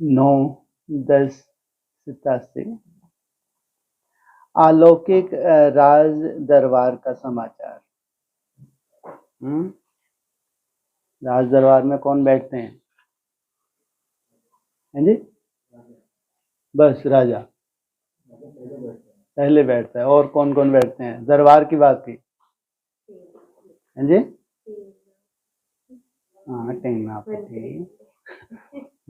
9/10/87 अलौकिक राज दरबार का समाचार। राज दरबार में कौन बैठते हैं? हैं जी? बस राजा पहले बैठता है। और कौन कौन बैठते हैं? दरबार की बात की। हैं जी? हाँ, टेनापति,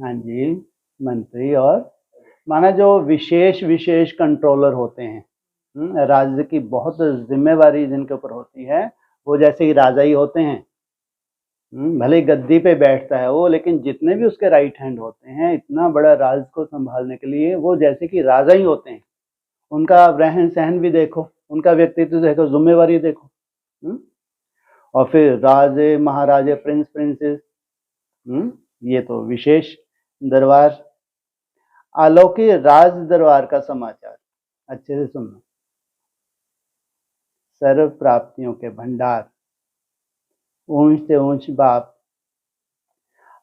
हाँ जी, मंत्री, और माना जो विशेष विशेष कंट्रोलर होते हैं, राज्य की बहुत जिम्मेवारी जिनके ऊपर होती है, वो जैसे ही राजा ही होते हैं। भले गद्दी पे बैठता है वो, लेकिन जितने भी उसके राइट हैंड होते हैं, इतना बड़ा राज को संभालने के लिए वो जैसे कि राजा ही होते हैं। उनका रहन सहन भी देखो, उनका व्यक्तित्व देखो, जिम्मेवारी देखो। और फिर राजे, महाराजे, प्रिंस, प्रिंसेस, ये तो विशेष दरबार। अलौकिक राज दरबार का समाचार अच्छे से सुनना। सर्व प्राप्तियों के भंडार, ऊंच से ऊंच बाप,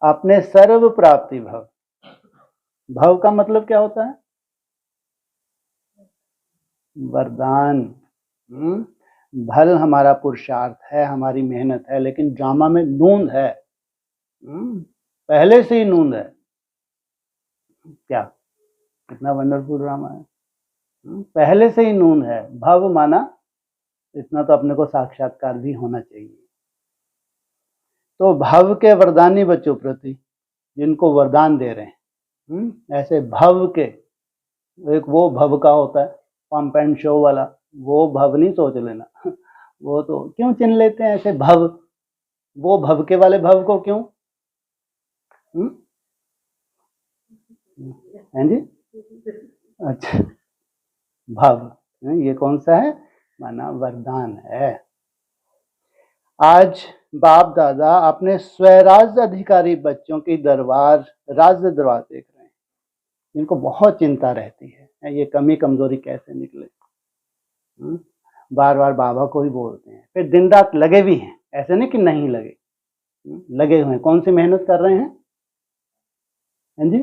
अपने सर्व प्राप्ति भव। भव का मतलब क्या होता है? वरदान। भल हमारा पुरुषार्थ है, हमारी मेहनत है, लेकिन ड्रामा में नूंद है, पहले से ही नूंद है। क्या कितना वंडरफुल ड्रामा है। पहले से ही नूंद है। भव माना इतना तो अपने को साक्षात्कार भी होना चाहिए। तो भव के वरदानी बच्चों प्रति जिनको वरदान दे रहे हैं, ऐसे भव के, एक वो भव का होता है पंप एंड शो वाला, वो भव नहीं सोच लेना। वो तो क्यों चिन लेते हैं ऐसे भव, वो भव के वाले भव को क्यों? हैं जी? अच्छा, भव ये कौन सा है? माना वरदान है। आज बाप दादा अपने स्वराज्य अधिकारी बच्चों की दरबार, राज्य दरबार देख रहे हैं, जिनको बहुत चिंता रहती है ये कमी कमजोरी कैसे निकले। बार बार बाबा को ही बोलते हैं, फिर दिन रात लगे भी हैं, ऐसे नहीं कि नहीं लगे, लगे हुए हैं। कौन सी मेहनत कर रहे हैं? हैं जी?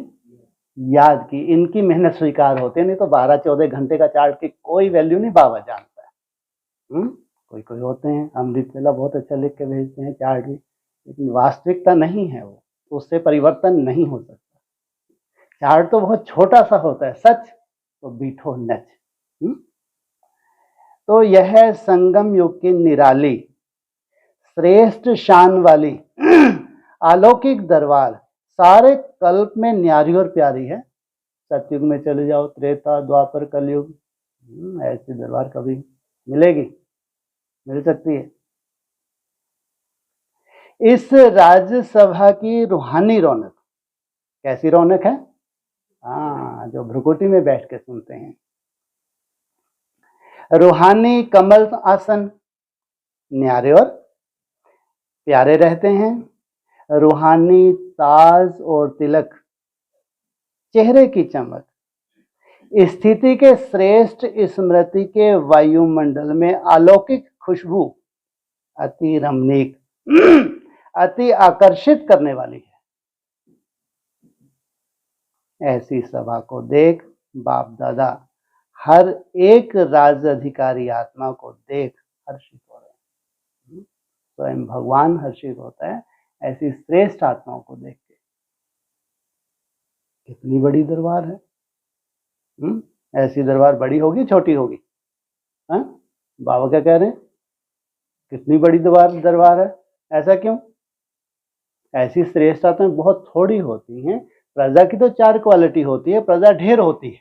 याद की, इनकी मेहनत स्वीकार होती है, नहीं तो 12-14 घंटे का चार्ट की कोई वैल्यू नहीं बाबा जानता है। कोई कोई होते हैं, अमृत वेला बहुत अच्छा लिख के भेजते हैं चार्ट भी, लेकिन वास्तविकता नहीं है वो, तो उससे परिवर्तन नहीं हो सकता। चार्ट तो बहुत छोटा सा होता है, सच तो बीठो नच। तो यह संगम युग की निराली श्रेष्ठ शान वाली अलौकिक दरबार सारे कल्प में न्यारी और प्यारी है। सतयुग में चले जाओ, त्रेता, द्वापर, कलयुग, ऐसी दरबार कभी मिलेगी? मिल सकती है? इस राज्यसभा की रूहानी रौनक, कैसी रौनक है? हाँ, जो भ्रुकुटी में बैठ के सुनते हैं। रूहानी कमल आसन, न्यारे और प्यारे रहते हैं। रूहानी ताज और तिलक, चेहरे की चमक, स्थिति के श्रेष्ठ स्मृति के वायुमंडल में अलौकिक खुशबू, अति रमणीक, अति आकर्षित करने वाली है। ऐसी सभा को देख बाप दादा हर एक राज्य अधिकारी आत्मा को देख हर्षित हो रहे हैं। स्वयं भगवान हर्षित होता है ऐसी श्रेष्ठ आत्माओं को देख के। कितनी बड़ी दरबार है। ऐसी दरबार बड़ी होगी छोटी होगी? बाबा क्या कह रहे हैं? कितनी बड़ी दरबार है। ऐसा क्यों? ऐसी श्रेष्ठ आत्माएं बहुत थोड़ी होती हैं। प्रजा की तो 4 क्वालिटी होती है, प्रजा ढेर होती है,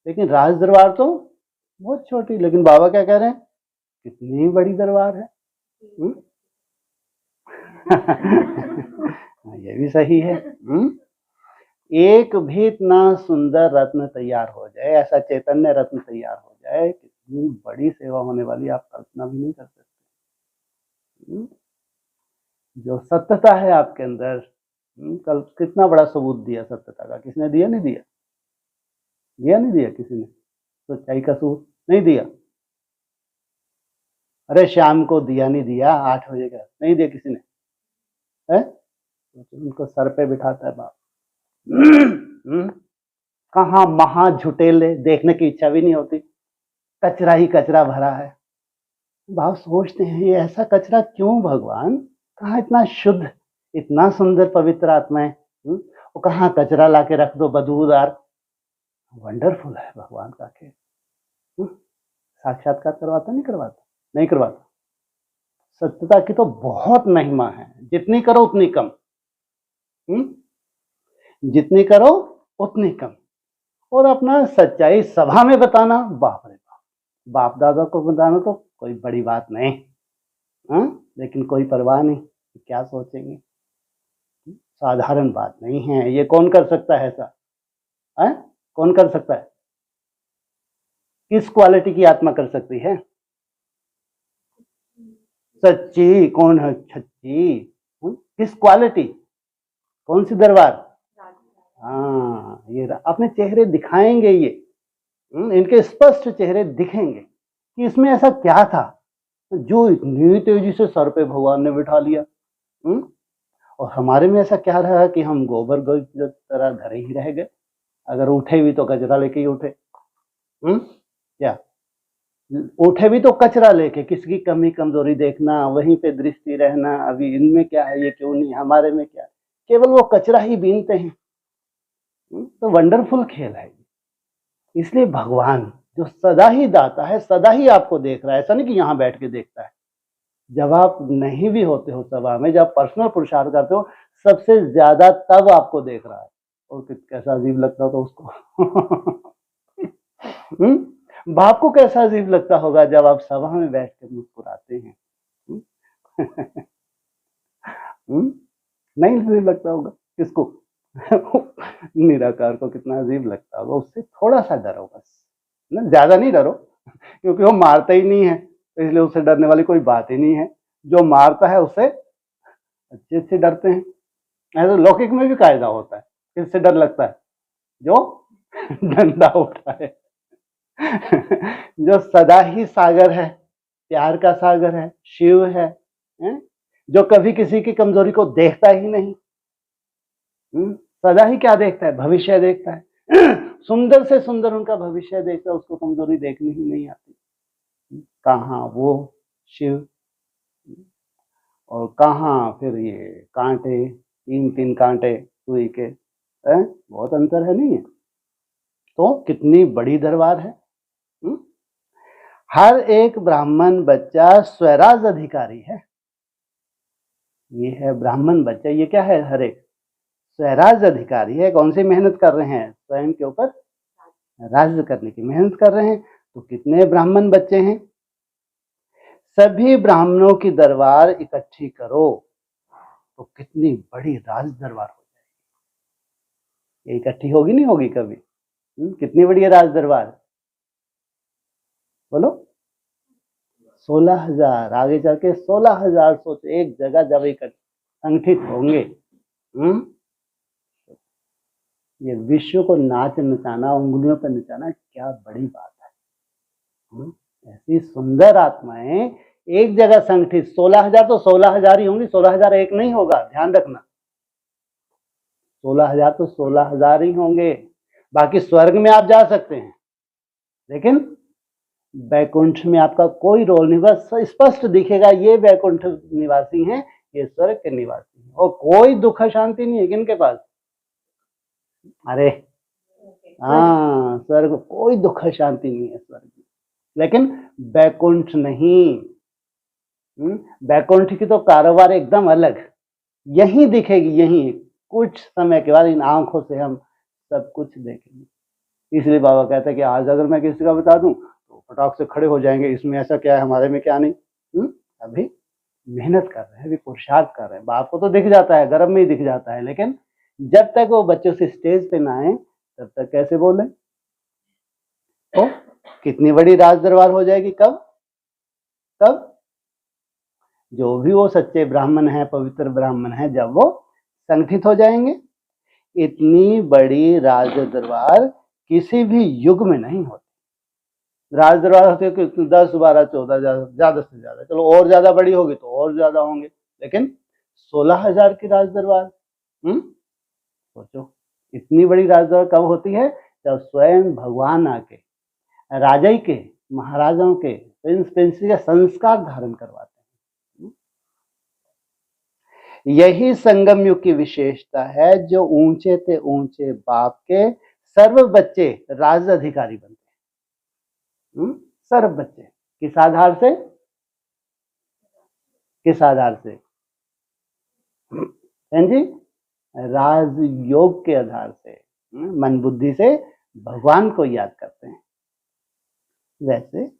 लेकिन राज दरबार तो बहुत छोटी। लेकिन बाबा क्या कह रहे हैं? कितनी बड़ी दरबार है। ये भी सही है। एक भी इतना सुंदर रत्न तैयार हो जाए, ऐसा चैतन्य रत्न तैयार हो जाए, कितनी बड़ी सेवा होने वाली आप कल्पना भी नहीं कर सकते। जो सत्यता है आपके अंदर, कल कितना बड़ा सबूत दिया सत्यता का, किसने दिया? नहीं दिया? दिया नहीं दिया किसी ने? सच्चाई का सबूत नहीं दिया? अरे शाम को दिया नहीं दिया, 8 बजे का नहीं दिया किसी ने? है? उनको सर पे बिठाता है बाप। कहाँ महा झुटेले, देखने की इच्छा भी नहीं होती, कचरा ही कचरा भरा है। भाव सोचते हैं ये ऐसा कचरा क्यों भगवान, कहाँ इतना शुद्ध, इतना सुंदर पवित्र आत्माएं, वो कहाँ कचरा लाके रख दो बदबूदार। वंडरफुल है भगवान का खेल। साक्षात्कार करवाता नहीं करवाता, नहीं करवाता। सत्यता की तो बहुत महिमा है, जितनी करो उतनी कम, जितनी करो उतनी कम। और अपना सच्चाई सभा में बताना, बाप रे बाप, बाप दादा को बताना तो कोई बड़ी बात नहीं, लेकिन कोई परवाह नहीं क्या सोचेंगे, साधारण बात नहीं है। ये कौन कर सकता है ऐसा, कौन कर सकता है? किस क्वालिटी की आत्मा कर सकती है? सच्ची। कौन है सच्ची? किस क्वालिटी, कौन सी दरबार? हाँ, ये अपने चेहरे दिखाएंगे, ये इनके स्पष्ट चेहरे दिखेंगे कि इसमें ऐसा क्या था जो इतनी तेजी से सर पे भगवान ने बिठा लिया। और हमारे में ऐसा क्या रहा कि हम गोबर गोई की तरह धरे ही रह गए, अगर उठे भी तो कचरा लेके ही उठे। क्या उठे भी तो कचरा लेके, किसकी कमी कमजोरी देखना, वहीं पे दृष्टि रहना, अभी इनमें क्या है, ये क्यों नहीं, हमारे में क्या है, केवल वो कचरा ही बीनते हैं। तो वंडरफुल खेल है। इसलिए भगवान जो सदा ही दाता है, सदा ही आपको देख रहा है, ऐसा नहीं कि यहाँ बैठ के देखता है। जब आप नहीं भी होते हो सभा में, जब पर्सनल पुरुषार्थ करते हो, सबसे ज्यादा तब आपको देख रहा है। और कैसा अजीब लगता हो तो उसको बाप को कैसा अजीब लगता होगा जब आप सभा में बैठ कर मुस्कुराते हैं। नहीं अजीब लगता होगा किसको? निराकार को कितना अजीब लगता होगा। उससे थोड़ा सा डरो बस, ना ज्यादा नहीं डरो, क्योंकि वो मारता ही नहीं है, तो इसलिए उससे डरने वाली कोई बात ही नहीं है। जो मारता है उससे अच्छे से डरते हैं। ऐसा लौकिक में भी कायदा होता है, किससे डर लगता है? जो डंडा उठा है। जो सदा ही सागर है, प्यार का सागर है, शिव है, जो कभी किसी की कमजोरी को देखता ही नहीं, सदा ही क्या देखता है? भविष्य देखता है। सुंदर से सुंदर उनका भविष्य देखता है, उसको कमजोरी देखनी ही नहीं आती। कहाँ वो शिव, और कहाँ फिर ये कांटे, तीन तीन कांटे सुई के, बहुत अंतर है नहीं है? तो कितनी बड़ी दरबार है। हर एक ब्राह्मण बच्चा स्वराज अधिकारी है। ये है ब्राह्मण बच्चा, ये क्या है? हर एक स्वराज अधिकारी है। कौन सी मेहनत कर रहे हैं? स्वयं के ऊपर राज्य करने की मेहनत कर रहे हैं। तो कितने ब्राह्मण बच्चे हैं? सभी ब्राह्मणों की दरबार इकट्ठी करो तो कितनी बड़ी राज दरबार हो जाएगी। ये इकट्ठी होगी नहीं होगी कभी? कितनी बड़ी राज दरबार, बोलो? 16,000, आगे चल के 16,000। सोचो एक जगह जब संगठित होंगे, ये विश्व को नाच नचाना, उंगलियों पर नचाना, क्या बड़ी बात है। ऐसी सुंदर आत्माएं एक जगह संगठित, 16,000 तो 16,000 ही होंगी, 16,000 एक नहीं होगा, ध्यान रखना। 16,000 तो 16,000 ही होंगे। बाकी स्वर्ग में आप जा सकते हैं, लेकिन बैकुंठ में आपका कोई रोल नहीं, बस स्पष्ट दिखेगा ये बैकुंठ निवासी हैं, ये स्वर्ग के निवासी हैं, और कोई दुख शांति नहीं है किनके पास? अरे हाँ, स्वर्ग कोई दुख शांति नहीं है स्वर्ग में, लेकिन बैकुंठ नहीं। बैकुंठ की तो कारोबार एकदम अलग, यही दिखेगी, यही कुछ समय के बाद इन आंखों से हम सब कुछ देखेंगे। इसलिए बाबा कहते हैं कि आज अगर मैं किसी का बता दूं तो फटाक से खड़े हो जाएंगे, इसमें ऐसा क्या है, हमारे में क्या नहीं। अभी मेहनत कर रहे हैं, अभी पुरुषार्थ कर रहे हैं। बाप को तो दिख जाता है, गर्भ में ही दिख जाता है, लेकिन जब तक वो बच्चों से स्टेज पे ना आए तब तक कैसे बोले? तो कितनी बड़ी राज दरबार हो जाएगी। कब? तब जो भी वो सच्चे ब्राह्मण है, पवित्र ब्राह्मण है, जब वो संगठित हो जाएंगे। इतनी बड़ी राज दरबार किसी भी युग में नहीं होती। राज दरबार होती है कि 10, 12, 14, ज्यादा से ज्यादा, चलो और ज्यादा बड़ी होगी तो और ज्यादा होंगे, लेकिन 16,000 की राज दरबार, सोचो इतनी बड़ी राजदौड़ कब होती है? जब स्वयं भगवान आके राजा के, महाराजाओं के, प्रिंस प्रिंसी के संस्कार धारण करवाते हैं। यही संगम युग की विशेषता है, जो ऊंचे से ऊंचे बाप के सर्व बच्चे राज अधिकारी बनते हैं। सर्व बच्चे किस आधार से? किस आधार से? जी, राजयोग के आधार से। मन बुद्धि से भगवान को याद करते हैं। वैसे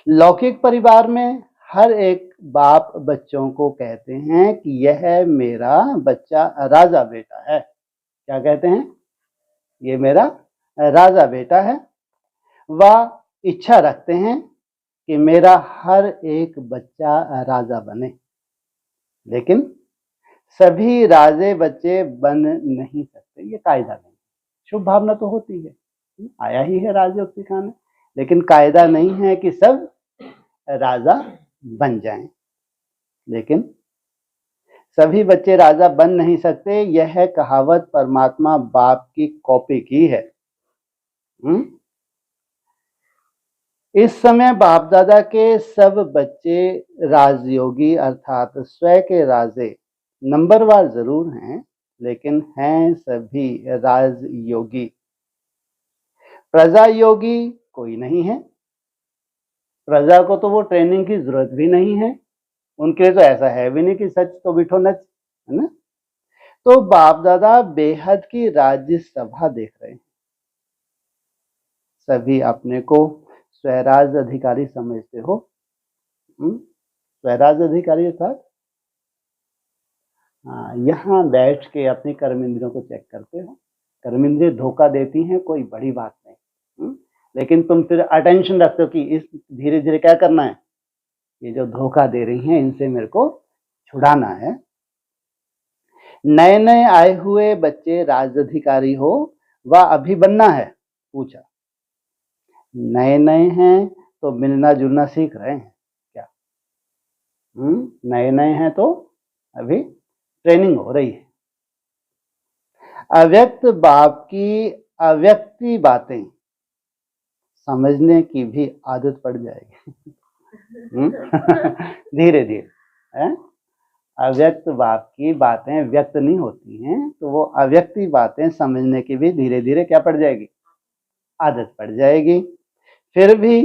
लौकिक परिवार में हर एक बाप बच्चों को कहते हैं कि यह मेरा बच्चा राजा बेटा है। क्या कहते हैं? ये मेरा राजा बेटा है। वह इच्छा रखते हैं कि मेरा हर एक बच्चा राजा बने, लेकिन सभी राजे बच्चे बन नहीं सकते, ये कायदा नहीं। शुभ भावना तो होती है, आया ही है राजयोग सिखाने, लेकिन कायदा नहीं है कि सब राजा बन जाएं। लेकिन सभी बच्चे राजा बन नहीं सकते, यह कहावत परमात्मा बाप की कॉपी की है। इस समय बाप दादा के सब बच्चे राजयोगी अर्थात स्वयं के राजे नंबरवार जरूर हैं, लेकिन हैं सभी राजयोगी। प्रजा योगी कोई नहीं है। प्रजा को तो वो ट्रेनिंग की जरूरत भी नहीं है, उनके लिए तो ऐसा है भी नहीं कि सच तो बिठो नच, है ना। तो बाप दादा बेहद की राज्य सभा देख रहे हैं। सभी अपने को स्वराज अधिकारी समझते हो। स्वराज अधिकारी अर्थात यहाँ बैठ के अपनी कर्म इंद्रियों को चेक करते हो। कर्म इंद्रिय धोखा देती हैं, कोई बड़ी बात नहीं, लेकिन तुम फिर अटेंशन रखते हो कि इस धीरे धीरे क्या करना है, ये जो धोखा दे रही हैं इनसे मेरे को छुड़ाना है। नए नए आए हुए बच्चे राजअधिकारी हो व अभी बनना है? पूछा। नए नए हैं तो मिलना जुलना सीख रहे हैं क्या? नए नए हैं तो अभी ट्रेनिंग हो रही है। अव्यक्त बाप की अव्यक्ति बातें समझने की भी आदत पड़ जाएगी। धीरे धीरे अव्यक्त बाप की बातें व्यक्त नहीं होती हैं, तो वो अव्यक्ति बातें समझने की भी धीरे धीरे क्या पड़ जाएगी? आदत पड़ जाएगी। फिर भी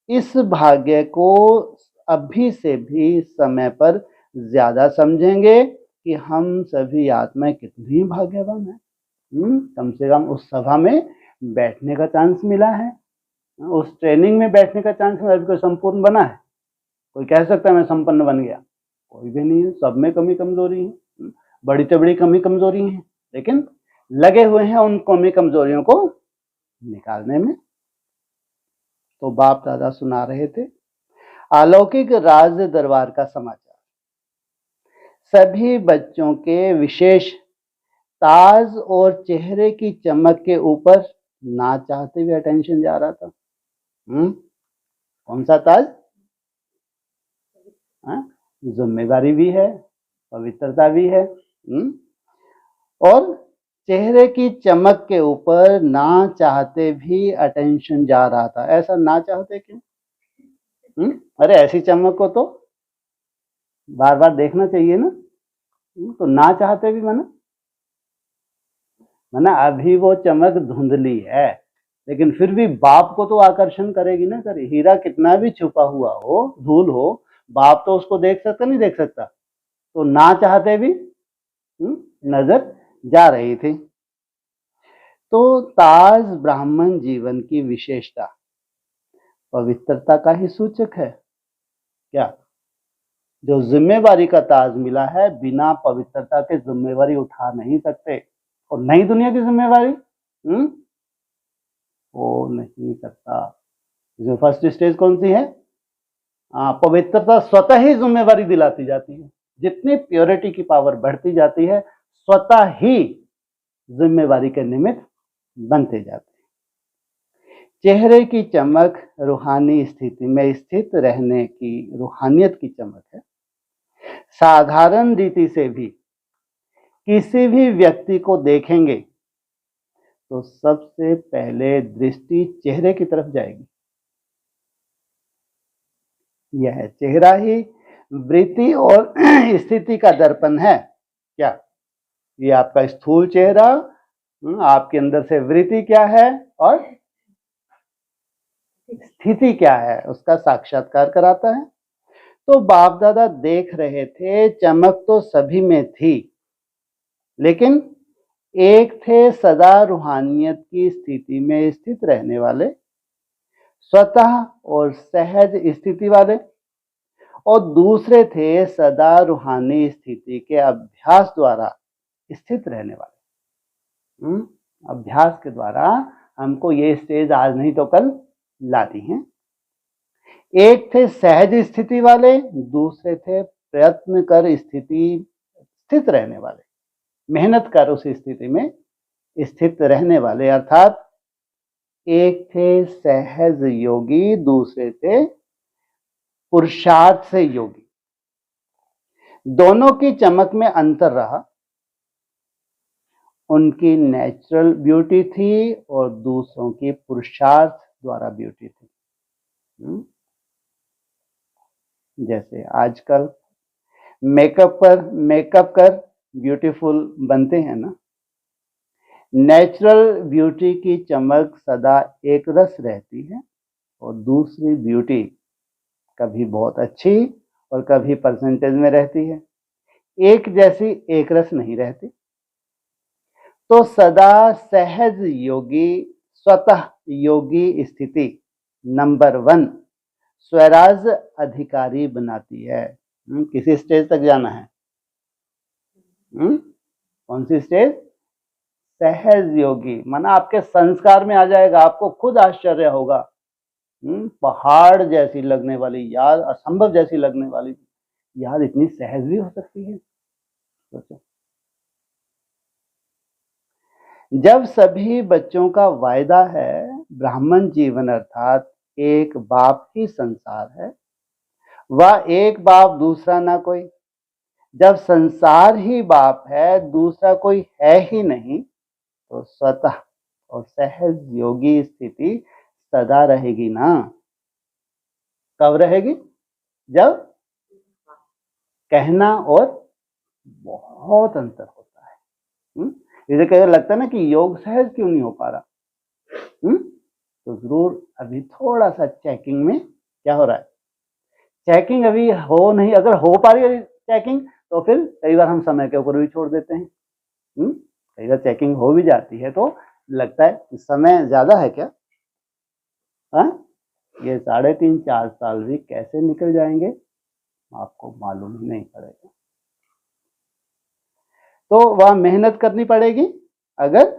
इस भाग्य को अभी से भी समय पर ज्यादा समझेंगे कि हम सभी आत्माएं कितनी भाग्यवान हैं। कम से कम उस सभा में बैठने का चांस मिला है, उस ट्रेनिंग में बैठने का चांस मिला। अभी कोई संपूर्ण बना है? कोई कह सकता है मैं संपन्न बन गया? कोई भी नहीं है, सब में कमी कमजोरी है, बड़ी से बड़ी कमी कमजोरी है, लेकिन लगे हुए हैं उन कमी कमजोरियों को निकालने में। तो बाप दादा सुना रहे थे अलौकिक राज दरबार का समाचार। सभी बच्चों के विशेष ताज और चेहरे की चमक के ऊपर ना चाहते हुए अटेंशन जा रहा था। कौन सा ताज? जिम्मेदारी भी है, पवित्रता भी है, और चेहरे की चमक के ऊपर ना चाहते भी अटेंशन जा रहा था। ऐसा ना चाहते क्यों? अरे ऐसी चमक को तो बार बार देखना चाहिए ना। तो ना चाहते भी माना अभी वो चमक धुंधली है, लेकिन फिर भी बाप को तो आकर्षण करेगी ना करे। हीरा कितना भी छुपा हुआ हो, धूल हो, बाप तो उसको देख सकता नहीं देख सकता, तो ना चाहते भी नजर जा रही थी। तो ताज ब्राह्मण जीवन की विशेषता पवित्रता का ही सूचक है क्या? जो जिम्मेवारी का ताज मिला है, बिना पवित्रता के जिम्मेवारी उठा नहीं सकते, और नई दुनिया की जिम्मेवारी हो नहीं सकता। इसमें फर्स्ट स्टेज कौन सी है? पवित्रता स्वतः ही जिम्मेवारी दिलाती जाती है। जितनी प्योरिटी की पावर बढ़ती जाती है, स्वतः ही जिम्मेवारी के निमित्त बनते जाते हैं। चेहरे की चमक रूहानी स्थिति में स्थित रहने की रूहानियत की चमक है। साधारण रीति से भी किसी भी व्यक्ति को देखेंगे तो सबसे पहले दृष्टि चेहरे की तरफ जाएगी। यह चेहरा ही वृत्ति और स्थिति का दर्पण है। क्या ये आपका स्थूल चेहरा, आपके अंदर से वृत्ति क्या है और स्थिति क्या है, उसका साक्षात्कार कराता है। तो बाप दादा देख रहे थे, चमक तो सभी में थी, लेकिन एक थे सदा रूहानियत की स्थिति में स्थित रहने वाले, स्वतः और सहज स्थिति वाले, और दूसरे थे सदा रूहानी स्थिति के अभ्यास द्वारा स्थित रहने वाले। अभ्यास के द्वारा हमको ये स्टेज आज नहीं तो कल लाती हैं। एक थे सहज स्थिति वाले, दूसरे थे प्रयत्न कर स्थित रहने वाले, मेहनत कर उस स्थिति में स्थित रहने वाले। अर्थात एक थे सहज योगी, दूसरे थे पुरुषार्थ से योगी। दोनों की चमक में अंतर रहा। उनकी नेचुरल ब्यूटी थी और दूसरों की पुरुषार्थ द्वारा ब्यूटी थी। जैसे आजकल मेकअप कर ब्यूटीफुल बनते हैं ना, नेचुरल ब्यूटी की चमक सदा एक रस रहती है और दूसरी ब्यूटी कभी बहुत अच्छी और कभी परसेंटेज में रहती है, एक जैसी एक रस नहीं रहती। तो सदा सहज योगी, स्वतः योगी स्थिति नंबर 1 स्वराज अधिकारी बनाती है। किसी स्टेज तक जाना है? कौन सी स्टेज? सहज योगी, माना आपके संस्कार में आ जाएगा, आपको खुद आश्चर्य होगा। पहाड़ जैसी लगने वाली याद, असंभव जैसी लगने वाली याद इतनी सहज भी हो सकती है। सोचो, जब सभी बच्चों का वायदा है ब्राह्मण जीवन, अर्थात एक बाप ही संसार है, वह एक बाप दूसरा ना कोई। जब संसार ही बाप है, दूसरा कोई है ही नहीं, तो स्वतः और सहज योगी स्थिति सदा रहेगी ना। कब रहेगी? जब कहना और बहुत अंतर होता है। इसे कहीं लगता है ना कि योग सहज क्यों नहीं हो पा रहा, तो जरूर अभी थोड़ा सा चेकिंग में क्या हो रहा है, चेकिंग अभी हो नहीं। अगर हो पा रही है चेकिंग, तो फिर कई बार हम समय के ऊपर भी छोड़ देते हैं। कई बार चेकिंग हो भी जाती है तो लगता है कि समय ज्यादा है क्या। ये 3.5-4 साल भी कैसे निकल जाएंगे आपको मालूम ही नहीं पड़ेगा। तो वह मेहनत करनी पड़ेगी। अगर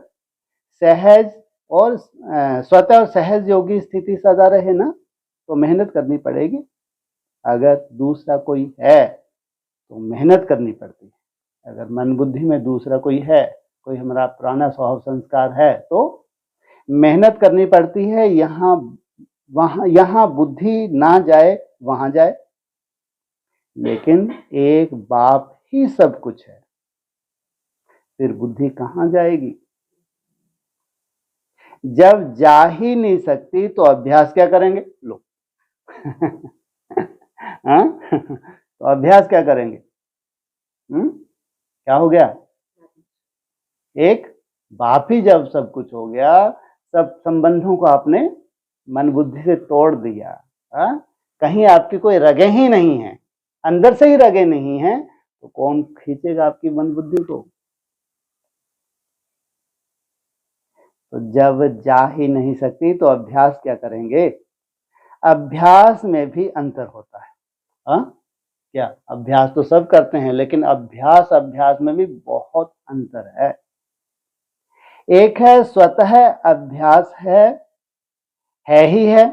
सहज और स्वतः और सहज योगी स्थिति सदा रहे ना, तो मेहनत करनी पड़ेगी। अगर दूसरा कोई है तो मेहनत करनी पड़ती है। अगर मन बुद्धि में दूसरा कोई है, कोई हमारा पुराना स्वभाव संस्कार है, तो मेहनत करनी पड़ती है। यहाँ बुद्धि ना जाए वहां जाए, लेकिन एक बाप ही सब कुछ है, फिर बुद्धि कहाँ जाएगी? जब जा ही नहीं सकती तो अभ्यास क्या करेंगे? लो तो अभ्यास क्या करेंगे? क्या हो गया? एक बाप ही जब सब कुछ हो गया, सब संबंधों को आपने मन बुद्धि से तोड़ दिया, कहीं आपकी कोई रगे ही नहीं है, अंदर से ही रगे नहीं है, तो कौन खींचेगा आपकी मन बुद्धि को? तो जब जा ही नहीं सकती तो अभ्यास क्या करेंगे? अभ्यास में भी अंतर होता है। क्या अभ्यास तो सब करते हैं, लेकिन अभ्यास में भी बहुत अंतर है। एक है स्वतः अभ्यास है ही है,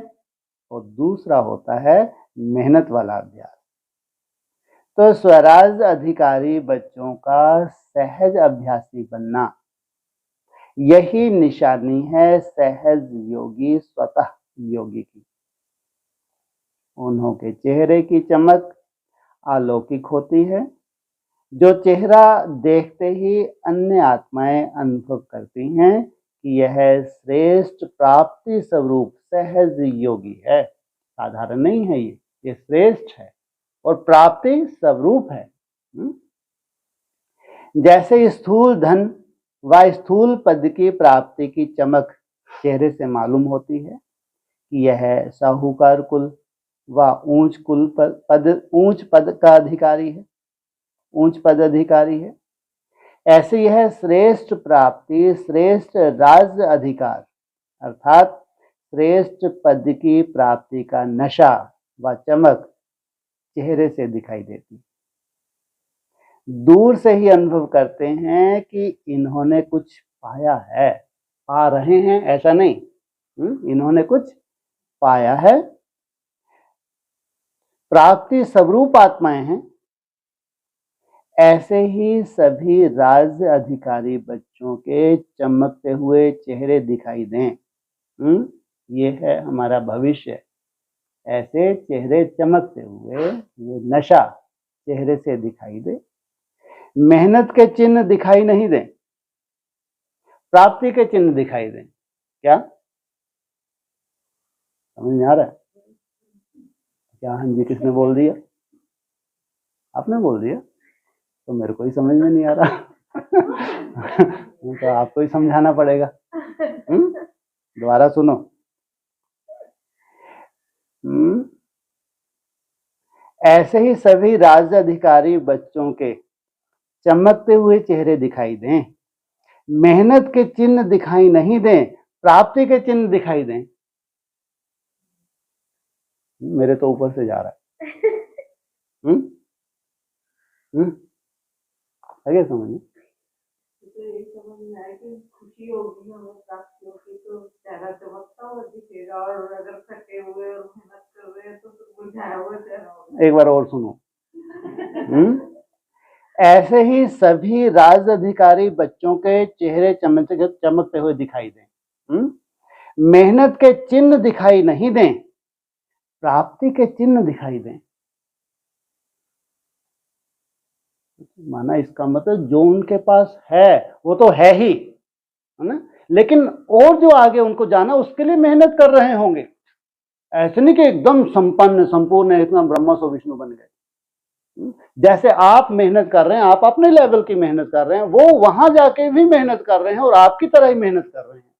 और दूसरा होता है मेहनत वाला अभ्यास। तो स्वराज अधिकारी बच्चों का सहज अभ्यासी बनना, यही निशानी है सहज योगी, स्वतः योगी की। उन्हों के चेहरे की चमक अलौकिक होती है, जो चेहरा देखते ही अन्य आत्माएं अनुभव करती हैं कि यह श्रेष्ठ प्राप्ति स्वरूप सहज योगी है। साधारण नहीं है, ये श्रेष्ठ है और प्राप्ति स्वरूप है। जैसे स्थूल धन व स्थूल पद की प्राप्ति की चमक चेहरे से मालूम होती है कि यह साहूकार कुल व ऊंच पद का अधिकारी है, उच्च पद अधिकारी है, ऐसे यह श्रेष्ठ प्राप्ति श्रेष्ठ राज्य अधिकार अर्थात श्रेष्ठ पद की प्राप्ति का नशा व चमक चेहरे से दिखाई देती। दूर से ही अनुभव करते हैं कि इन्होंने कुछ पाया है, पा रहे हैं ऐसा नहीं, इन्होंने कुछ पाया है। प्राप्ति स्वरूप आत्माएं हैं। ऐसे ही सभी राज्य अधिकारी बच्चों के चमकते हुए चेहरे दिखाई दें। ये है हमारा भविष्य। ऐसे चेहरे चमकते हुए, ये नशा चेहरे से दिखाई दे। मेहनत के चिन्ह दिखाई नहीं दें, प्राप्ति के चिन्ह दिखाई दें। क्या समझ में आ रहा है? क्या हाँ जी किसने बोल दिया? आपने बोल दिया तो मेरे को ही समझ में नहीं आ रहा। तो आपको ही समझाना पड़ेगा। दोबारा सुनो। ऐसे ही सभी राज्य अधिकारी बच्चों के चमकते हुए चेहरे दिखाई दें। मेहनत के चिन्ह दिखाई नहीं दें, प्राप्ति के चिन्ह दिखाई दें। मेरे तो ऊपर से जा रहा है। आगे समझिए। समझ में आया कि खुशी होगी हमें प्राप्ति होगी तो चेहरा चमकता हुआ दिखेगा, और अगर थके हुए और मेहनत कर रहे हैं तो बुझाया हुआ चेहरा होगा। एक बार और सुनो। ऐसे ही सभी राज अधिकारी बच्चों के चेहरे चमकते हुए दिखाई दें। मेहनत के चिन्ह दिखाई नहीं दें, प्राप्ति के चिन्ह दिखाई दें। माना इसका मतलब जो उनके पास है वो तो है ही, है ना, लेकिन और जो आगे उनको जाना उसके लिए मेहनत कर रहे होंगे। ऐसे नहीं कि एकदम संपूर्ण एकदम ब्रह्मा सो विष्णु बन गए। जैसे आप मेहनत कर रहे हैं, आप अपने लेवल की मेहनत कर रहे हैं, वो वहां जाके भी मेहनत कर रहे हैं और आपकी तरह ही मेहनत कर रहे हैं,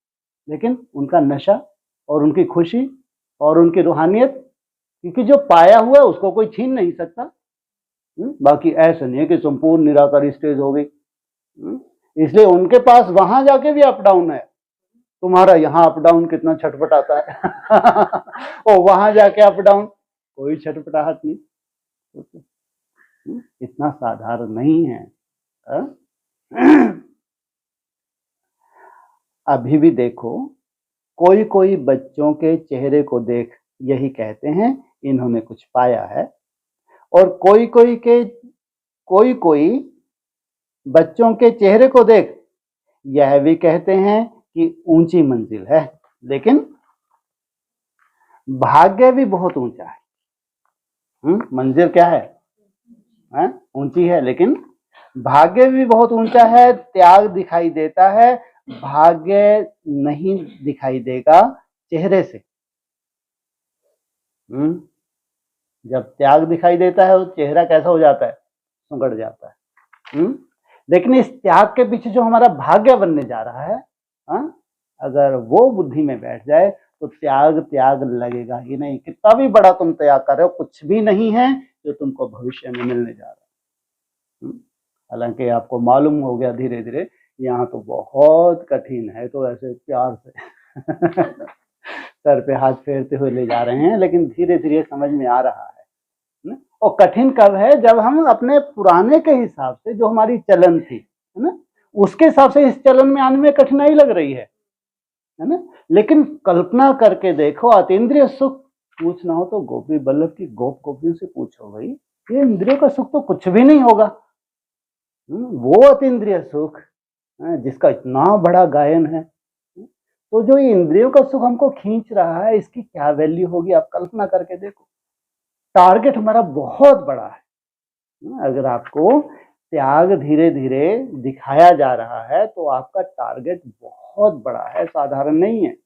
लेकिन उनका नशा और उनकी खुशी और उनकी रूहानियत, क्योंकि जो पाया हुआ है उसको कोई छीन नहीं सकता। बाकी ऐसा नहीं है कि संपूर्ण निराकारी स्टेज हो गई। इसलिए उनके पास वहां जाके भी अप डाउन है। तुम्हारा यहाँ अप डाउन कितना छटपटाता है और वहां जाके अप डाउन कोई छटपटाहट नहीं। इतना साधारण नहीं है। अभी भी देखो, कोई कोई बच्चों के चेहरे को देख यही कहते हैं इन्होंने कुछ पाया है, और कोई कोई बच्चों के चेहरे को देख यह भी कहते हैं कि ऊंची मंजिल है, लेकिन भाग्य भी बहुत ऊंचा है। मंजिल क्या है? ऊंची है, लेकिन भाग्य भी बहुत ऊंचा है। त्याग दिखाई देता है, भाग्य नहीं दिखाई देगा चेहरे से। जब त्याग दिखाई देता है तो चेहरा कैसा हो जाता है? सुगड़ जाता है। लेकिन इस त्याग के पीछे जो हमारा भाग्य बनने जा रहा है, अगर वो बुद्धि में बैठ जाए तो त्याग लगेगा ही नहीं। कितना भी बड़ा तुम त्याग कर रहे हो, कुछ भी नहीं है जो तुमको भविष्य में मिलने जा रहा है। हालांकि आपको मालूम हो गया धीरे धीरे यहाँ तो बहुत कठिन है, तो ऐसे प्यार से सर पे हाथ फेरते हुए ले जा रहे हैं, लेकिन धीरे धीरे समझ में आ रहा है। और कठिन कब है? जब हम अपने पुराने के हिसाब से जो हमारी चलन थी, है ना, उसके हिसाब से इस चलन में आने में कठिनाई लग रही है ना। लेकिन कल्पना करके देखो, अतीन्द्रिय सुख पूछना हो तो गोपी बल्लभ की गोपियों से पूछो भाई, ये इंद्रियों का सुख तो कुछ भी नहीं होगा। वो अतीन्द्रिय सुख जिसका इतना बड़ा गायन है, तो जो ये इंद्रियों का सुख हमको खींच रहा है, इसकी क्या वैल्यू होगी? आप कल्पना करके देखो। टारगेट हमारा बहुत बड़ा है। अगर आपको त्याग धीरे धीरे दिखाया जा रहा है तो आपका टारगेट बहुत बड़ा है, साधारण नहीं है,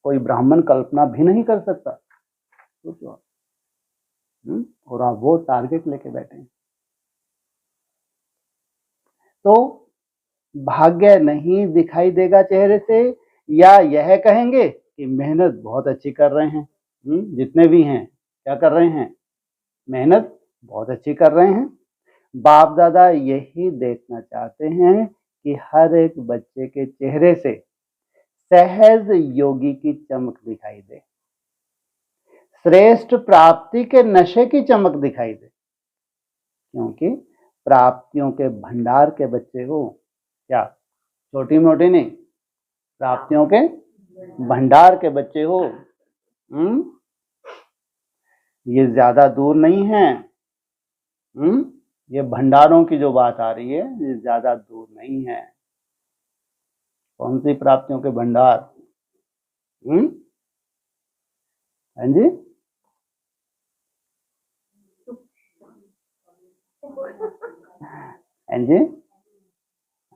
कोई ब्राह्मण कल्पना भी नहीं कर सकता। सोचो आप। और आप वो टारगेट लेके बैठे हैं। तो भाग्य नहीं दिखाई देगा चेहरे से, या यह कहेंगे कि मेहनत बहुत अच्छी कर रहे हैं। जितने भी हैं क्या कर रहे हैं, मेहनत बहुत अच्छी कर रहे हैं। बाप दादा यही देखना चाहते हैं कि हर एक बच्चे के चेहरे से सहज योगी की चमक दिखाई दे, श्रेष्ठ प्राप्ति के नशे की चमक दिखाई दे। क्योंकि प्राप्तियों के भंडार के बच्चे हो, क्या छोटी मोटी नहीं, प्राप्तियों के भंडार के बच्चे हो। ये ज्यादा दूर नहीं है। ये भंडारों की जो बात आ रही है ये ज्यादा दूर नहीं है। कौन सी प्राप्तियों के भंडार? हाँ जी, हाँ जी,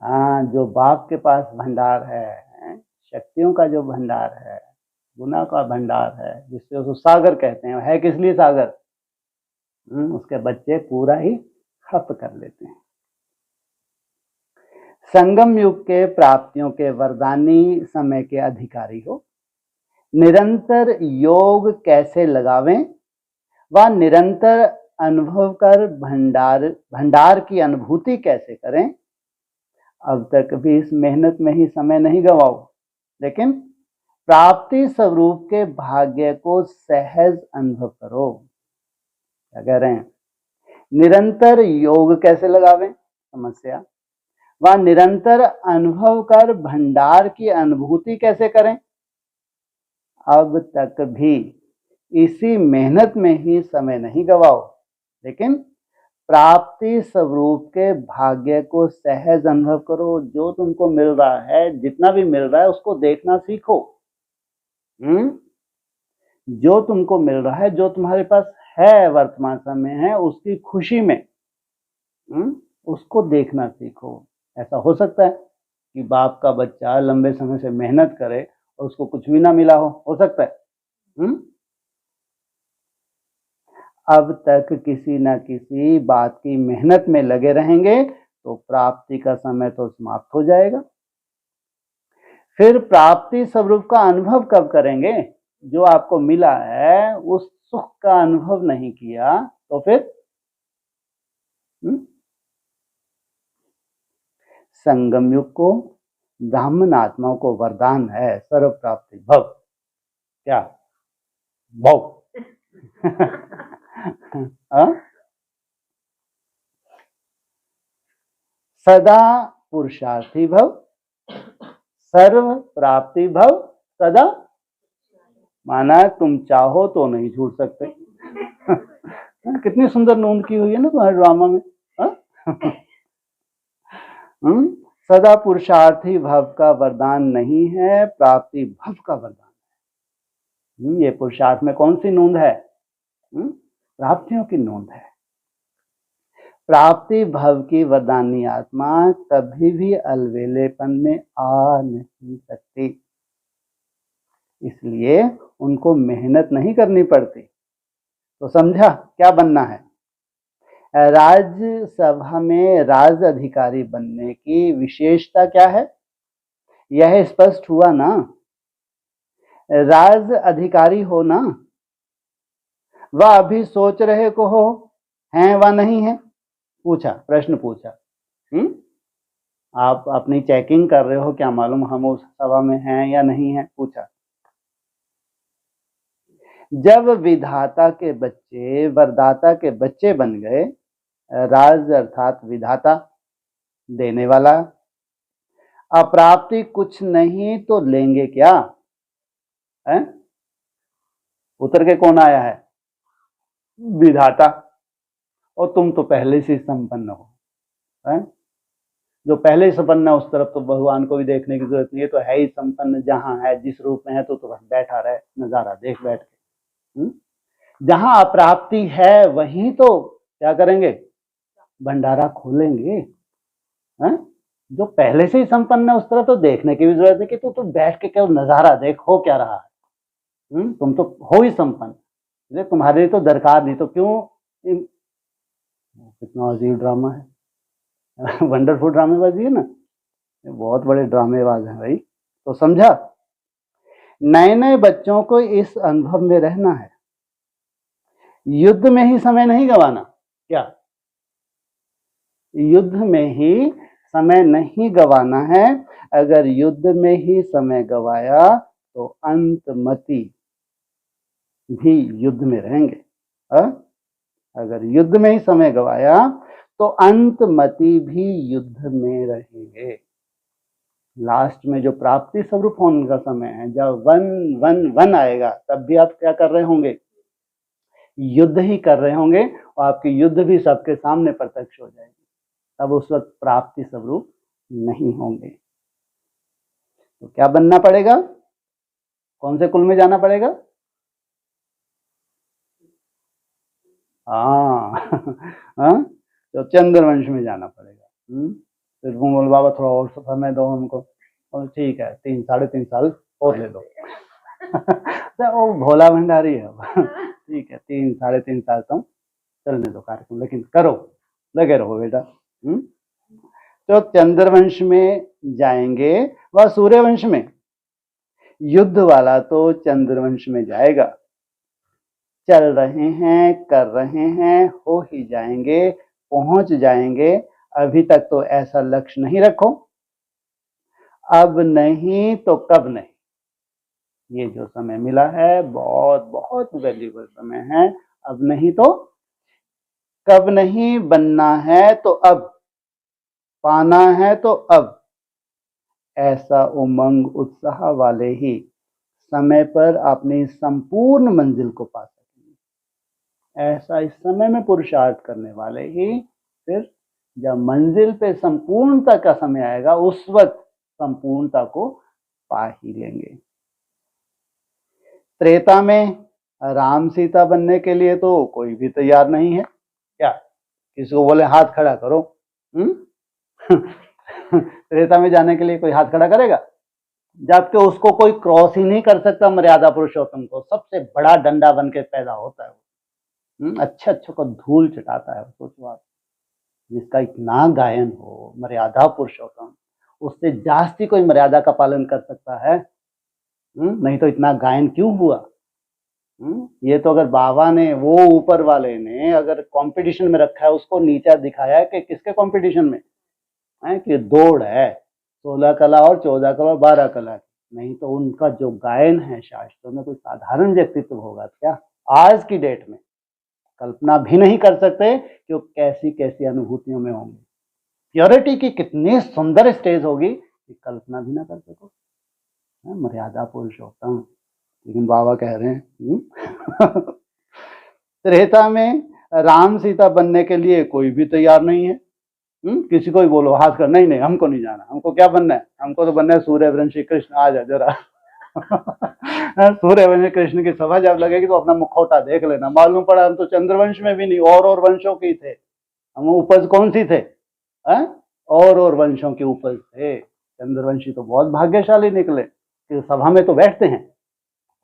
हाँ, जो बाप के पास भंडार है, शक्तियों का जो भंडार है, गुना का भंडार है, जिससे उसको सागर कहते हैं, है किस लिए सागर? उसके बच्चे पूरा ही खप कर लेते हैं। संगम युग के प्राप्तियों के वरदानी समय के अधिकारी हो, निरंतर योग कैसे लगावें व निरंतर अनुभव कर भंडार की अनुभूति कैसे करें। अब तक भी इस मेहनत में ही समय नहीं गवाओ, लेकिन प्राप्ति स्वरूप के भाग्य को सहज अनुभव करो। क्या कह रहे हैं? निरंतर योग कैसे लगावें, समस्या, व निरंतर अनुभव कर भंडार की अनुभूति कैसे करें। अब तक भी इसी मेहनत में ही समय नहीं गवाओ, लेकिन प्राप्ति स्वरूप के भाग्य को सहज अनुभव करो। जो तुमको मिल रहा है, जितना भी मिल रहा है, उसको देखना सीखो। जो तुमको मिल रहा है, जो तुम्हारे पास है, वर्तमान समय है, उसकी खुशी में उसको देखना सीखो। ऐसा हो सकता है कि बाप का बच्चा लंबे समय से मेहनत करे और उसको कुछ भी ना मिला हो सकता है। अब तक किसी न किसी बात की मेहनत में लगे रहेंगे तो प्राप्ति का समय तो समाप्त हो जाएगा। फिर प्राप्ति स्वरूप का अनुभव कब करेंगे? जो आपको मिला है उस सुख का अनुभव नहीं किया तो फिर संगम युग को ब्राह्मण आत्माओं को वरदान है सर्व प्राप्ति भव। क्या भव? सदा पुरुषार्थी भव, सर्व प्राप्ति भव, सदा, माना तुम चाहो तो नहीं छूट सकते। कितनी सुंदर नोंद की हुई है ना तुम्हारे ड्रामा में। सदा पुरुषार्थी भव का वरदान नहीं है, प्राप्ति भव का वरदान है। ये पुरुषार्थ में कौन सी नोंद है? प्राप्तियों की नोंद है। प्राप्ति भव की वरदानी आत्मा कभी भी अलवेलेपन में आ नहीं सकती, इसलिए उनको मेहनत नहीं करनी पड़ती। तो समझा क्या बनना है? राज्यसभा में राज अधिकारी बनने की विशेषता क्या है? यह स्पष्ट हुआ ना। राज अधिकारी हो ना, वह अभी सोच रहे को हो, हैं व नहीं है? पूछा, प्रश्न पूछा। आप अपनी चेकिंग कर रहे हो, क्या मालूम हम उस सभा में हैं या नहीं है? पूछा। जब विधाता के बच्चे वरदाता के बच्चे बन गए, राज अर्थात विधाता, देने वाला, अप्राप्ति कुछ नहीं तो लेंगे क्या है? उतर के कौन आया है? विधाता। और तुम तो पहले से संपन्न हो, है? जो पहले ही संपन्न है उस तरफ तो भगवान को भी देखने की जरूरत नहीं है, तो है ही संपन्न, जहां है जिस रूप में है तो बस बैठा रहे, नजारा देख बैठ के। जहां अप्राप्ति है वहीं तो क्या करेंगे? भंडारा खोलेंगे, है? जो पहले से ही संपन्न है उस तरह तो देखने की भी जरूरत नहीं कि तू बैठ के केवल नजारा देख हो क्या रहा है। तुम तो हो ही संपन्न, तुम्हारे लिए तो दरकार नहीं, तो क्यों कितना अजीब ड्रामा है वंडरफुल ड्रामेबाजी है ना, ये बहुत बड़े ड्रामेबाज हैं भाई। तो समझा, नए नए बच्चों को इस अनुभव में रहना है, युद्ध में ही समय नहीं गंवाना। क्या युद्ध में ही समय नहीं गंवाना है? अगर युद्ध में ही समय गंवाया तो अंतमति भी युद्ध में रहेंगे। अगर युद्ध में ही समय गंवाया तो अंतमति भी युद्ध में रहेंगे। लास्ट में जो प्राप्ति स्वरूप होने का समय है, जब 1-1-1 आएगा, तब भी आप क्या कर रहे होंगे? युद्ध ही कर रहे होंगे, और आपकी युद्ध भी सबके सामने प्रत्यक्ष हो जाएगी। तब उस वक्त प्राप्ति स्वरूप नहीं होंगे। तो क्या बनना पड़ेगा? कौन से कुल में जाना पड़ेगा? हाँ तो चंद्रवंश में जाना पड़ेगा। फिर वो बोल बाबा थोड़ा और समय दो हमको, और ठीक है 3-3.5 साल और ले लो तो वो भोला भंडारी है ठीक है 3-3.5 साल तुम चलने दो कार्यक्रम, लेकिन करो, लगे रहो बेटा। तो चंद्रवंश में जाएंगे व सूर्यवंश में, युद्ध वाला तो चंद्रवंश में जाएगा। चल रहे हैं, कर रहे हैं, हो ही जाएंगे, पहुंच जाएंगे। अभी तक तो ऐसा लक्ष्य नहीं रखो, अब नहीं तो कब नहीं। ये जो समय मिला है बहुत बहुत वैल्यूबल समय है। अब नहीं तो कब नहीं, बनना है तो अब, पाना है तो अब। ऐसा उमंग उत्साह वाले ही समय पर अपनी संपूर्ण मंजिल को पा सकेंगे। ऐसा इस समय में पुरुषार्थ करने वाले ही फिर जब मंजिल पे संपूर्णता का समय आएगा उस वक्त संपूर्णता को पा ही लेंगे। त्रेता में राम सीता बनने के लिए तो कोई भी तैयार नहीं है। क्या किसी को बोले हाथ खड़ा करो? त्रेता में जाने के लिए कोई हाथ खड़ा करेगा? जबकि उसको कोई क्रॉस ही नहीं कर सकता मर्यादा पुरुषोत्तम को। सबसे बड़ा डंडा बन के पैदा होता है वो, अच्छे को धूल चटाता है। सोचो आप, जिसका इतना गायन हो मर्यादा पुरुषोत्तम, उससे जास्ती कोई मर्यादा का पालन कर सकता है? नहीं तो इतना गायन क्यों हुआ? ये तो अगर बाबा ने, वो ऊपर वाले ने अगर कंपटीशन में रखा है, उसको नीचा दिखाया है कि किसके कंपटीशन में है कि दौड़ है 16 कला और 14 कला और 12 कला। नहीं तो उनका जो गायन है शास्त्रों में कोई साधारण व्यक्तित्व होगा क्या? आज की डेट में कल्पना भी नहीं कर सकते कि वो कैसी कैसी अनुभूतियों में होंगे। प्योरिटी की कितनी सुंदर स्टेज होगी कि कल्पना भी ना कर सको। मर्यादा पुरुषोत्तम, लेकिन बाबा कह रहे हैं त्रेता में राम सीता बनने के लिए कोई भी तैयार नहीं है। किसी को भी बोलो हाथ कर, नहीं हमको नहीं जाना, हमको क्या बनना है? हमको तो बनना है सूर्यवंशी कृष्ण। आ जा जरा सूर्यवंशी कृष्ण की सभा जब लगेगी तो अपना मुखौटा देख लेना, मालूम पड़ा हम तो चंद्रवंश में भी नहीं और वंशों की थे। हम उपज कौन सी थे? और वंशों की उपज थे। चंद्रवंशी तो बहुत भाग्यशाली निकले कि सभा में तो बैठते हैं,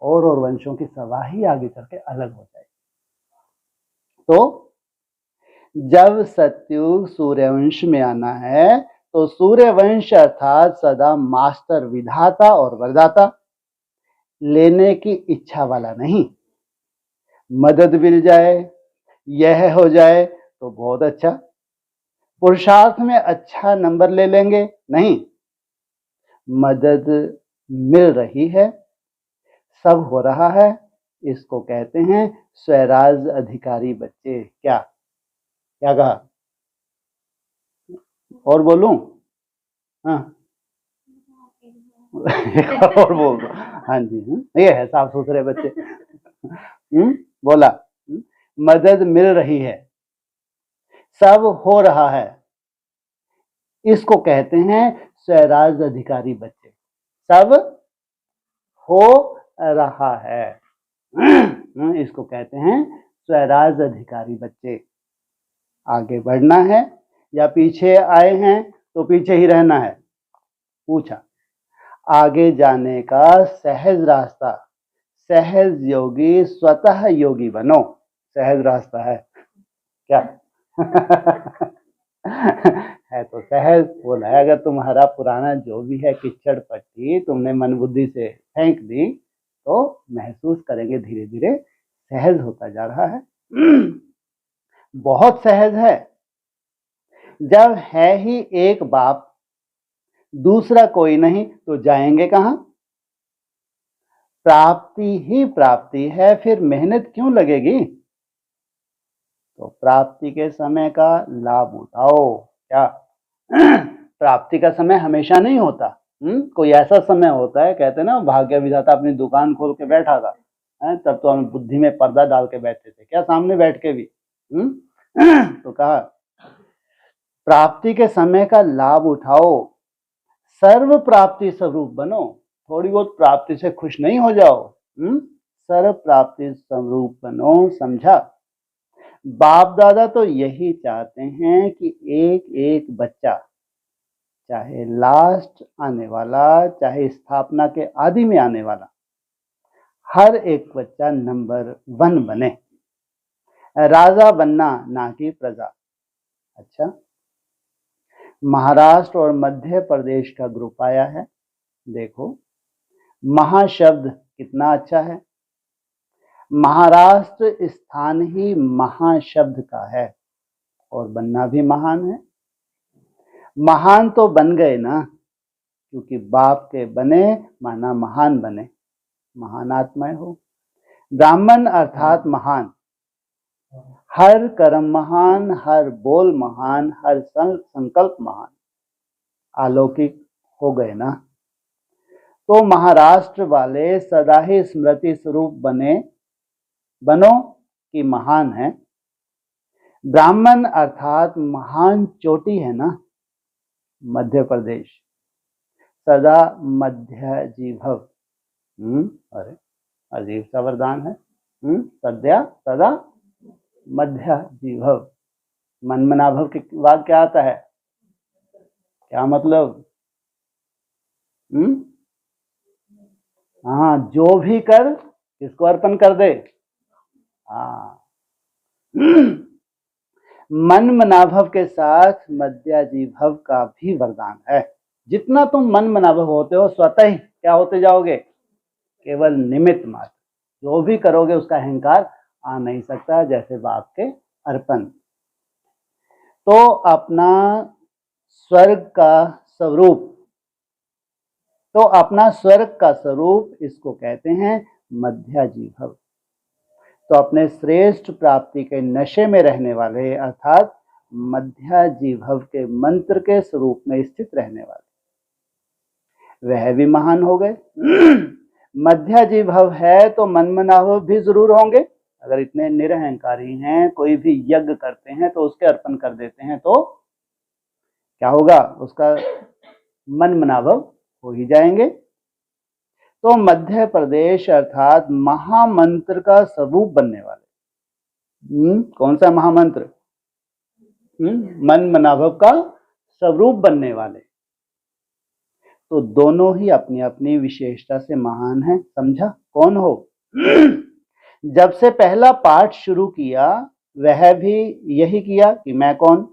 और वंशों की सभा ही आगे चल के अलग हो जाएगी। तो जब सतयुग सूर्यवंश में आना है तो सूर्यवंश अर्थात सदा मास्टर विधाता और वरदाता, लेने की इच्छा वाला नहीं। मदद मिल जाए, यह हो जाए तो बहुत अच्छा, पुरुषार्थ में अच्छा नंबर ले लेंगे नहीं, मदद मिल रही है, सब हो रहा है, इसको कहते हैं स्वराज अधिकारी बच्चे। क्या कहा? और बोलूं? हाँ और बोल दो। हाँ जी, ये है साफ सुथरे बच्चे। बोला मदद मिल रही है, सब हो रहा है, इसको कहते हैं स्वराज अधिकारी बच्चे। सब हो रहा है इसको कहते हैं स्वराज अधिकारी बच्चे। आगे बढ़ना है या पीछे आए हैं तो पीछे ही रहना है। पूछा आगे जाने का सहज रास्ता, सहज योगी स्वतः योगी बनो। सहज रास्ता है क्या? है तो सहज बोला है। अगर तुम्हारा पुराना जो भी है किच्चड़ पट्टी तुमने मन बुद्धि से फेंक दी तो महसूस करेंगे धीरे धीरे सहज होता जा रहा है। बहुत सहज है। जब है ही एक बाप, दूसरा कोई नहीं, तो जाएंगे कहां? प्राप्ति ही प्राप्ति है, फिर मेहनत क्यों लगेगी? तो प्राप्ति के समय का लाभ उठाओ। क्या? प्राप्ति का समय हमेशा नहीं होता। कोई ऐसा समय होता है, कहते हैं ना भाग्य विधाता अपनी दुकान खोल के बैठा था, तब तो हम बुद्धि में पर्दा डाल के बैठे थे, क्या सामने बैठ के भी। तो कहा प्राप्ति के समय का लाभ उठाओ, सर्व प्राप्ति स्वरूप बनो। थोड़ी बहुत प्राप्ति से खुश नहीं हो जाओ, सर्व प्राप्ति स्वरूप बनो। समझा? बाप दादा तो यही चाहते हैं कि एक एक बच्चा, चाहे लास्ट आने वाला, चाहे स्थापना के आदि में आने वाला, हर एक बच्चा नंबर 1 बने। राजा बनना ना कि प्रजा। अच्छा, महाराष्ट्र और मध्य प्रदेश का ग्रुप आया है। देखो महाशब्द कितना अच्छा है। महाराष्ट्र स्थान ही महाशब्द का है और बनना भी महान है। महान तो बन गए ना, क्योंकि बाप के बने माना महान बने, महान आत्माएं हो। ब्राह्मण अर्थात महान, हर कर्म महान, हर बोल महान, हर संकल्प महान, अलौकिक हो गए ना। तो महाराष्ट्र वाले सदा ही स्मृति स्वरूप बनो कि महान है। ब्राह्मण अर्थात महान चोटी है ना, मध्य प्रदेश, सदा मध्य जीभव। अरे अजीब सा वरदान है। सदा मध्य जीभव। मनमनाभव के बाद क्या आता है? क्या मतलब? हाँ, जो भी कर किसको अर्पण कर दे? हाँ। मन मनाभव के साथ मध्याजीभव का भी वरदान है। जितना तुम मन मनाभव होते हो, स्वतः ही क्या होते जाओगे? केवल निमित्त मात्र। जो भी करोगे उसका अहंकार आ नहीं सकता, जैसे बाप के अर्पण। तो अपना स्वर्ग का स्वरूप, इसको कहते हैं मध्याजीभव। तो अपने श्रेष्ठ प्राप्ति के नशे में रहने वाले, अर्थात मध्याजीभव के मंत्र के स्वरूप में स्थित रहने वाले, वह भी महान हो गए। मध्याजीभव है तो मनमनाभव भी जरूर होंगे। अगर इतने निरहंकारी हैं, कोई भी यज्ञ करते हैं तो उसके अर्पण कर देते हैं, तो क्या होगा? उसका मनमनाभव हो ही जाएंगे। तो मध्य प्रदेश अर्थात महामंत्र का स्वरूप बनने वाले। कौन सा महामंत्र? मन मनाभव का स्वरूप बनने वाले। तो दोनों ही अपनी अपनी विशेषता से महान है। समझा? कौन हो? जब से पहला पाठ शुरू किया वह भी यही किया कि मैं कौन।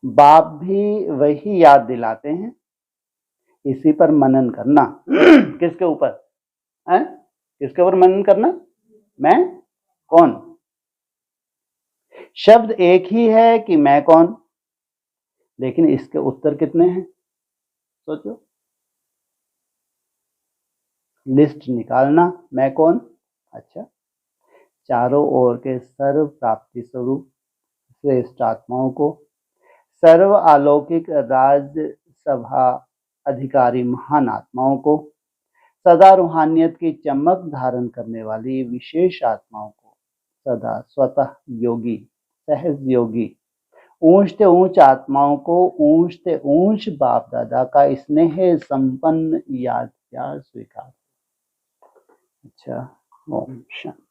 बाप भी वही याद दिलाते हैं। इसी पर मनन करना। किसके ऊपर? किसके ऊपर मनन करना? मैं कौन। शब्द एक ही है कि मैं कौन, लेकिन इसके उत्तर कितने हैं? सोचो। लिस्ट निकालना, मैं कौन। अच्छा, चारों ओर के सर्व प्राप्ति स्वरूप श्रेष्ठ आत्माओं को, सर्व अलौकिक राजसभा अधिकारी महान आत्माओं को, सदा रूहानियत की चमक धारण करने वाली विशेष आत्माओं को, सदा स्वतः योगी, सहज योगी, ऊंचते ऊंच आत्माओं को, ऊंचते ऊंच बाप दादा का स्नेह संपन्न याद प्यार स्वीकार। अच्छा, ओम शांति।